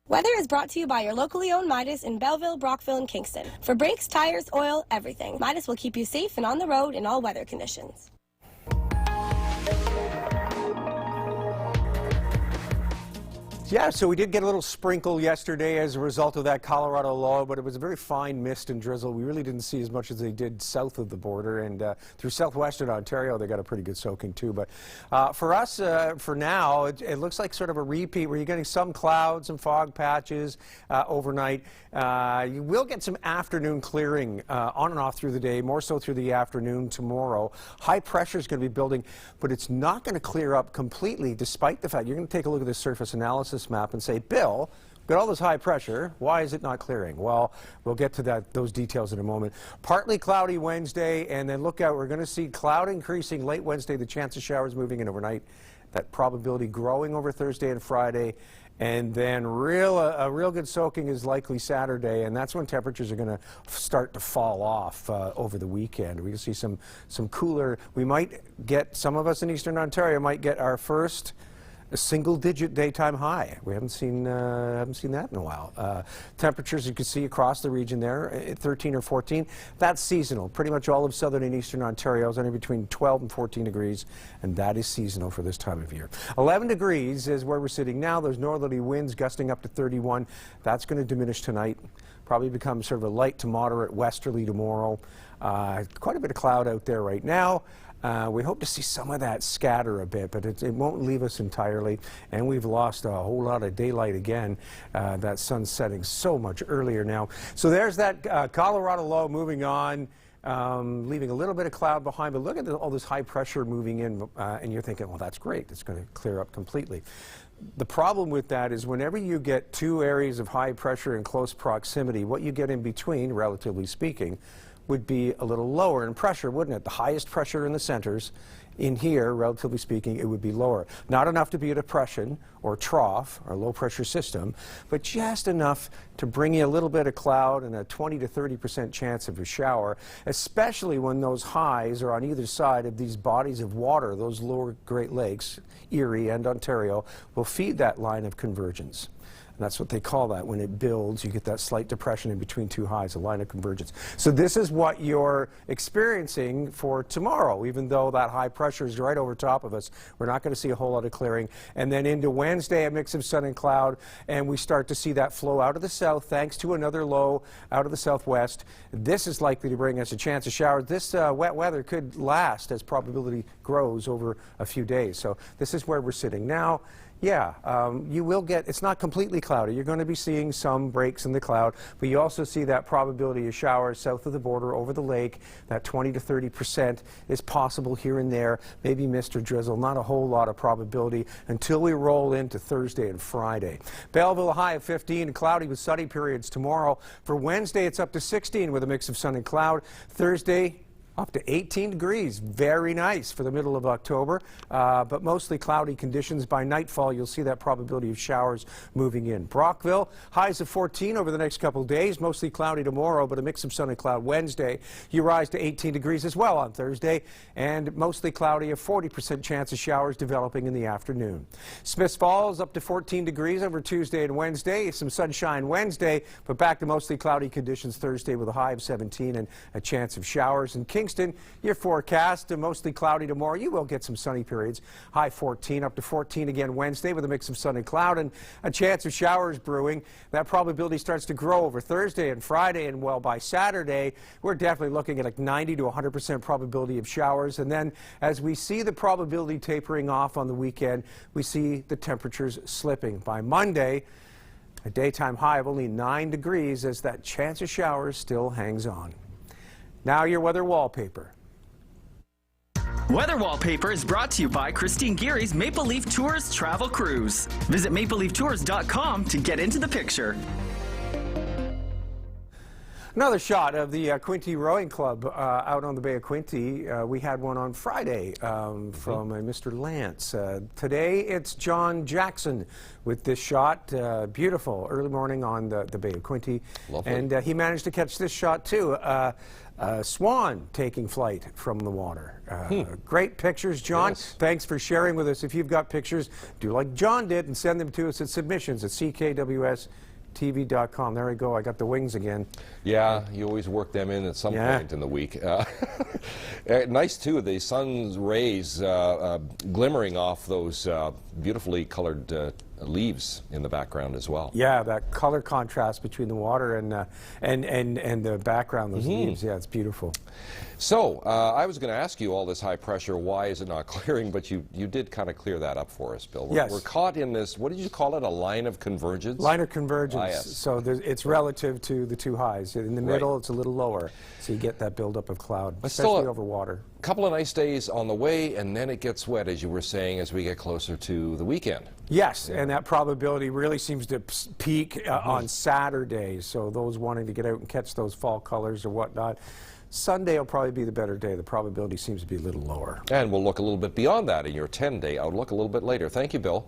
Weather is brought to you by your locally owned Midas in Belleville, Brockville, and Kingston. For brakes, tires, oil, everything, Midas will keep you safe and on the road in all weather conditions. Yeah, so we did get a little sprinkle yesterday as a result of that Colorado low, but it was a very fine mist and drizzle. We really didn't see as much as they did south of the border, and through southwestern Ontario, they got a pretty good soaking too. But for us, for now, it looks like sort of a repeat where you're getting some clouds, some fog patches overnight. You will get some afternoon clearing on and off through the day, more so through the afternoon tomorrow. High pressure is going to be building, but it's not going to clear up completely, despite the fact you're going to take a look at this surface analysis map and say, Bill, we've got all this high pressure, why is it not clearing? Well, we'll get to those details in a moment. Partly cloudy Wednesday, and then look out, we're going to see cloud increasing late Wednesday, the chance of showers moving in overnight, that probability growing over Thursday and Friday, and then a real good soaking is likely Saturday, and that's when temperatures are going to start to fall off over the weekend. We can see some cooler, we might get, some of us in Eastern Ontario might get our first a single-digit daytime high. We haven't seen that in a while. Temperatures you can see across the region there, 13 or 14. That's seasonal. Pretty much all of southern and eastern Ontario is anywhere between 12 and 14 degrees, and that is seasonal for this time of year. 11 degrees is where we're sitting now. There's northerly winds gusting up to 31. That's going to diminish tonight. Probably become sort of a light to moderate westerly tomorrow. Quite a bit of cloud out there right now. We hope to see some of that scatter a bit, but it won't leave us entirely. And we've lost a whole lot of daylight again. That sun's setting so much earlier now. So there's that Colorado low moving on, leaving a little bit of cloud behind. But look at all this high pressure moving in, and you're thinking, well, that's great. It's going to clear up completely. The problem with that is whenever you get two areas of high pressure in close proximity, what you get in between, relatively speaking, would be a little lower in pressure, wouldn't it? The highest pressure in the centers. In here, relatively speaking, it would be lower. Not enough to be a depression or trough or low pressure system, but just enough to bring you a little bit of cloud and a 20 to 30% chance of a shower, especially when those highs are on either side of these bodies of water. Those lower Great Lakes, Erie and Ontario, will feed that line of convergence. And that's what they call that. When it builds, you get that slight depression in between two highs, a line of convergence. So this is what you're experiencing for tomorrow, even though that high pressure is right over top of us. We're not going to see a whole lot of clearing. And then into Wednesday, a mix of sun and cloud, and we start to see that flow out of the south, thanks to another low out of the southwest. This is likely to bring us a chance of showers. This wet weather could last as probability grows over a few days. So this is where we're sitting now. Yeah, you will get, it's not completely cloudy. You're going to be seeing some breaks in the cloud, but you also see that probability of showers south of the border over the lake. That 20 to 30% is possible here and there, maybe mist or drizzle, not a whole lot of probability until we roll into Thursday and Friday. Belleville, a high of 15, cloudy with sunny periods tomorrow. For Wednesday, it's up to 16 with a mix of sun and cloud. Thursday, up to 18 degrees. Very nice for the middle of October, but mostly cloudy conditions. By nightfall, you'll see that probability of showers moving in. Brockville, highs of 14 over the next couple of days, mostly cloudy tomorrow, but a mix of sun and cloud Wednesday. You rise to 18 degrees as well on Thursday, and mostly cloudy, a 40% chance of showers developing in the afternoon. Smiths Falls, up to 14 degrees over Tuesday and Wednesday. Some sunshine Wednesday, but back to mostly cloudy conditions Thursday with a high of 17 and a chance of showers. In Kingston, your forecast, mostly cloudy tomorrow. You will get some sunny periods. High 14, up to 14 again Wednesday with a mix of sun and cloud and a chance of showers brewing. That probability starts to grow over Thursday and Friday, and well, by Saturday, we're definitely looking at like 90 to 100% probability of showers. And then as we see the probability tapering off on the weekend, we see the temperatures slipping. By Monday, a daytime high of only 9 degrees as that chance of showers still hangs on. Now your weather wallpaper. Weather Wallpaper is brought to you by Christine Geary's Maple Leaf Tours Travel Cruise. Visit mapleleaftours.com to get into the picture. Another shot of the Quinte Rowing Club out on the Bay of Quinte. We had one on Friday from Mr. Lance. Today it's John Jackson with this shot. Beautiful early morning on the Bay of Quinte. Lovely. And he managed to catch this shot too. Swan taking flight from the water. Great pictures, John. Yes. Thanks for sharing with us. If you've got pictures, do like John did and send them to us at submissions@ckwstv.com. There we go. I got the wings again. Yeah, you always work them in at some point in the week. Nice, too, the sun's rays glimmering off those beautifully colored leaves in the background as well. Yeah, that color contrast between the water and the background, those leaves. Yeah, it's beautiful. So, I was going to ask you all this high pressure, why is it not clearing? But you did kind of clear that up for us, Bill. Yes. We're caught in this, what did you call it, a line of convergence? Line of convergence. Ah, yes. So it's relative to the two highs. In the middle, it's a little lower, so you get that buildup of cloud, especially over water. A couple of nice days on the way, and then it gets wet, as you were saying, as we get closer to the weekend. Yes, and that probability really seems to peak on Saturday. So those wanting to get out and catch those fall colors or whatnot, Sunday will probably be the better day. The probability seems to be a little lower. And we'll look a little bit beyond that in your 10-day outlook a little bit later. Thank you, Bill.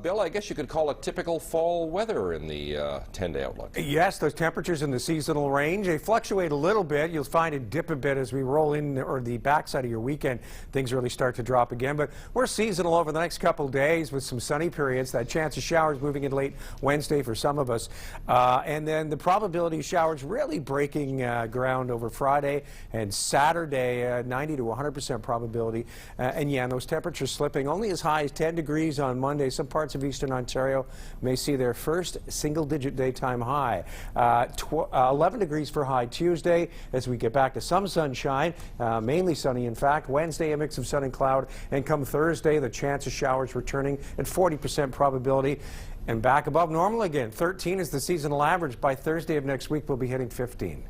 Bill, I guess you could call it typical fall weather in the 10-day outlook. Yes, those temperatures in the seasonal range, they fluctuate a little bit. You'll find it dip a bit as we roll in, or the backside of your weekend, things really start to drop again. But we're seasonal over the next couple days with some sunny periods. That chance of showers moving in late Wednesday for some of us. And then the probability of showers really breaking ground over Friday and Saturday, 90 to 100% probability. And yeah, and those temperatures slipping only as high as 10 degrees on Monday. Some parts of eastern Ontario may see their first single-digit daytime high. 11 degrees for high Tuesday as we get back to some sunshine, mainly sunny in fact. Wednesday a mix of sun and cloud, and come Thursday the chance of showers returning at 40% probability and back above normal again. 13 is the seasonal average. By Thursday of next week we'll be hitting 15.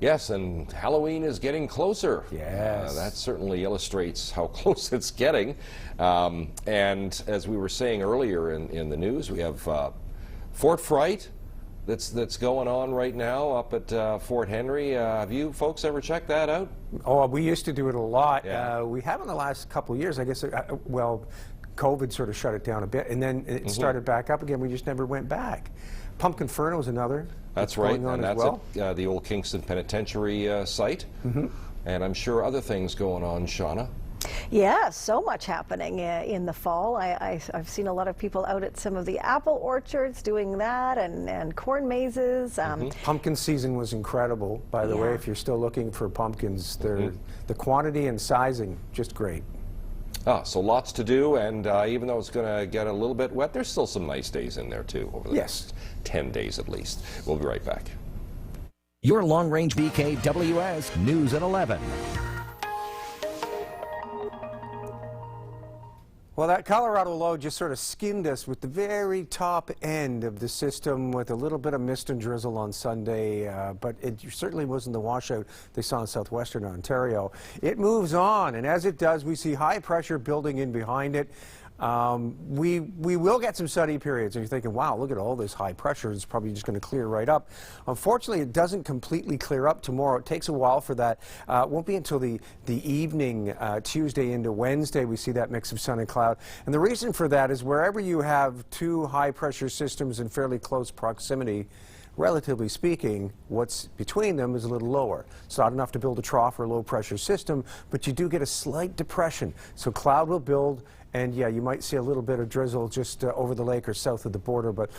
Yes, and Halloween is getting closer. Yes. That certainly illustrates how close it's getting. And as we were saying earlier in the news, we have Fort Fright that's going on right now up at Fort Henry. Have you folks ever checked that out? Oh, we used to do it a lot. Yeah. We have in the last couple of years, I guess. Well, COVID sort of shut it down a bit, and then it started back up again. We just never went back. Pumpkin Inferno is another. That's right, going on and as that's well. at the old Kingston Penitentiary site. And I'm sure other things going on, Shauna. Yeah, so much happening in the fall. I've seen a lot of people out at some of the apple orchards doing that, and corn mazes. Pumpkin season was incredible, by the way. If you're still looking for pumpkins, the quantity and sizing, just great. So lots to do, and even though it's going to get a little bit wet, there's still some nice days in there too over the next 10 days at least. We'll be right back. Your long-range BKWS News at 11. Well, that Colorado low just sort of skinned us with the very top end of the system with a little bit of mist and drizzle on Sunday, but it certainly wasn't the washout they saw in southwestern Ontario. It moves on, and as it does, we see high pressure building in behind it. We will get some sunny periods, and you're thinking, wow, look at all this high pressure. It's probably just going to clear right up. Unfortunately, it doesn't completely clear up tomorrow. It takes a while for that. It won't be until the evening, Tuesday into Wednesday, we see that mix of sun and cloud. And the reason for that is wherever you have two high pressure systems in fairly close proximity, relatively speaking, what's between them is a little lower. It's not enough to build a trough or low pressure system, but you do get a slight depression. So cloud will build, and yeah, you might see a little bit of drizzle just over the lake or south of the border. But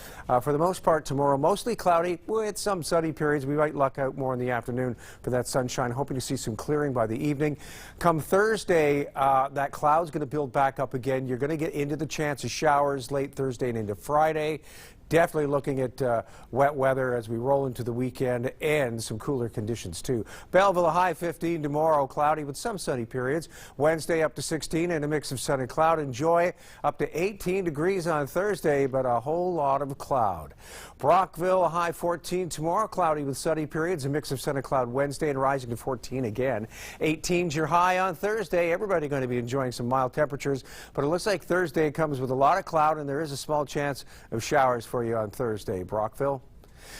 for the most part tomorrow, mostly cloudy with some sunny periods. We might luck out more in the afternoon for that sunshine, hoping to see some clearing by the evening. Come Thursday, that cloud's going to build back up again. You're going to get into the chance of showers late Thursday and into Friday. Definitely looking at wet weather as we roll into the weekend, and some cooler conditions too. Belleville a high 15 tomorrow, cloudy with some sunny periods. Wednesday up to 16 and a mix of sun and cloud. Enjoy up to 18 degrees on Thursday, but a whole lot of cloud. Brockville a high 14 tomorrow, cloudy with sunny periods, a mix of sun and cloud Wednesday, and rising to 14 again. 18's your high on Thursday. Everybody going to be enjoying some mild temperatures, but it looks like Thursday comes with a lot of cloud, and there is a small chance of showers for you on Thursday. Brockville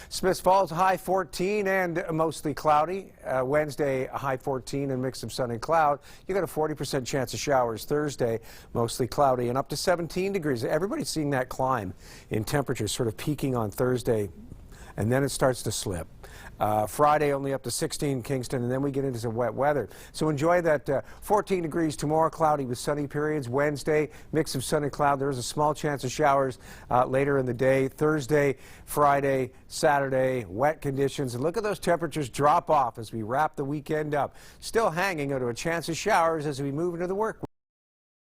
Smiths Falls, a high 14 and mostly cloudy. Wednesday, a high 14 and mix of sun and cloud. You got a 40% chance of showers. Thursday, mostly cloudy and up to 17 degrees. Everybody's seeing that climb in temperatures, sort of peaking on Thursday, and then it starts to slip. Friday only up to 16 Kingston, and then we get into some wet weather. So enjoy that 14 degrees tomorrow, cloudy with sunny periods. Wednesday, mix of sun and cloud. There is a small chance of showers later in the day. Thursday, Friday, Saturday, wet conditions. And look at those temperatures drop off as we wrap the weekend up. Still hanging out to a chance of showers as we move into the work week.